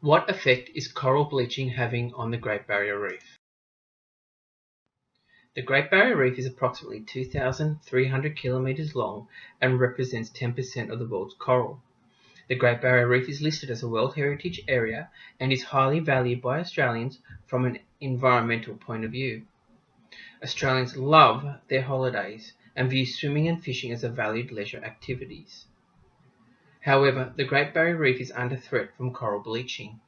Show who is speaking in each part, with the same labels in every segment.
Speaker 1: What effect is coral bleaching having on the Great Barrier Reef? The Great Barrier Reef is approximately 2,300 kilometers long and represents 10% of the world's coral. The Great Barrier Reef is listed as a World Heritage Area and is highly valued by Australians from an environmental point of view. Australians love their holidays and view swimming and fishing as valued leisure activities. However, the Great Barrier Reef is under threat from coral bleaching.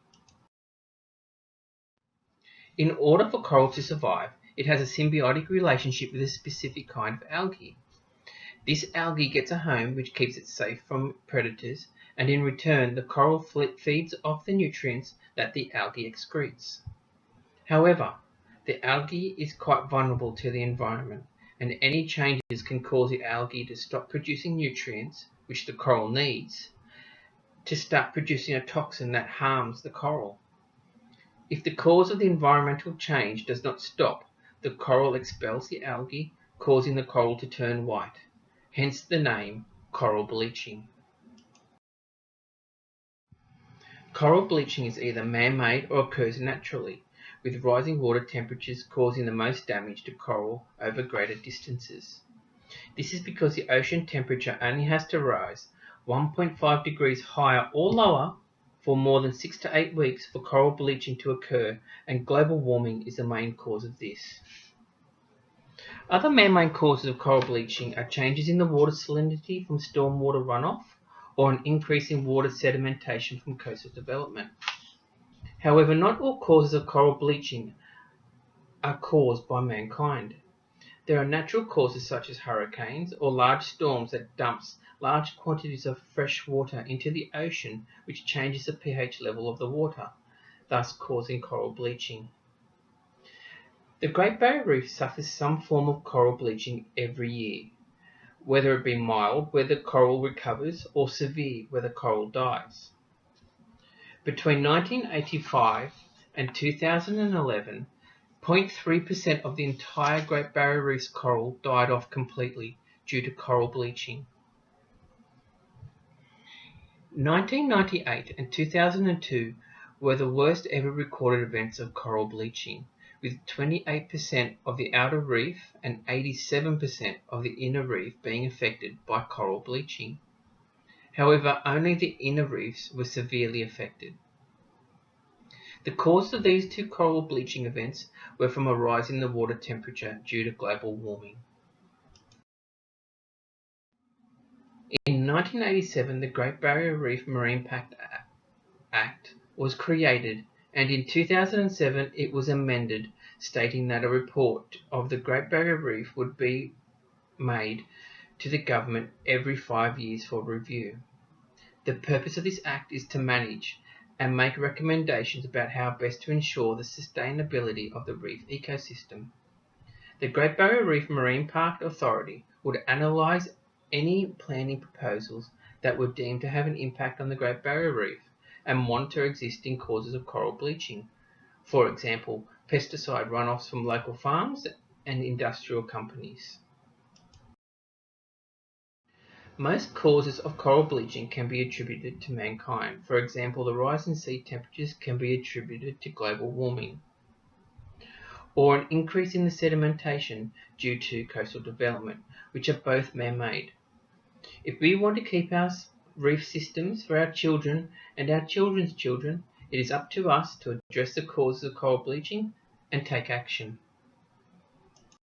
Speaker 1: In order for coral to survive, it has a symbiotic relationship with a specific kind of algae. This algae gets a home which keeps it safe from predators, and in return the coral feeds off the nutrients that the algae excretes. However, the algae is quite vulnerable to the environment, and any changes can cause the algae to stop producing nutrients, which the coral needs, to start producing a toxin that harms the coral. If the cause of the environmental change does not stop, the coral expels the algae, causing the coral to turn white, hence the name coral bleaching. Coral bleaching is either man-made or occurs naturally, with rising water temperatures causing the most damage to coral over greater distances. This is because the ocean temperature only has to rise 1.5 degrees higher or lower for more than 6 to 8 weeks for coral bleaching to occur, and global warming is the main cause of this. Other man-made causes of coral bleaching are changes in the water salinity from stormwater runoff or an increase in water sedimentation from coastal development. However, not all causes of coral bleaching are caused by mankind. There are natural causes such as hurricanes or large storms that dumps large quantities of fresh water into the ocean, which changes the pH level of the water, thus causing coral bleaching. The Great Barrier Reef suffers some form of coral bleaching every year, whether it be mild, where the coral recovers, or severe, where the coral dies. Between 1985 and 2011, 0.3% of the entire Great Barrier Reef's coral died off completely due to coral bleaching. 1998 and 2002 were the worst ever recorded events of coral bleaching, with 28% of the outer reef and 87% of the inner reef being affected by coral bleaching. However, only the inner reefs were severely affected. The cause of these two coral bleaching events were from a rise in the water temperature due to global warming. In 1987, the Great Barrier Reef Marine Pact Act was created, and in 2007 it was amended, stating that a report of the Great Barrier Reef would be made to the government every 5 years for review. The purpose of this act is to manage and make recommendations about how best to ensure the sustainability of the reef ecosystem. The Great Barrier Reef Marine Park Authority would analyse any planning proposals that were deemed to have an impact on the Great Barrier Reef and monitor existing causes of coral bleaching, for example, pesticide runoffs from local farms and industrial companies. Most causes of coral bleaching can be attributed to mankind. For example, the rise in sea temperatures can be attributed to global warming, or an increase in the sedimentation due to coastal development, which are both man-made. If we want to keep our reef systems for our children and our children's children, it is up to us to address the causes of coral bleaching and take action.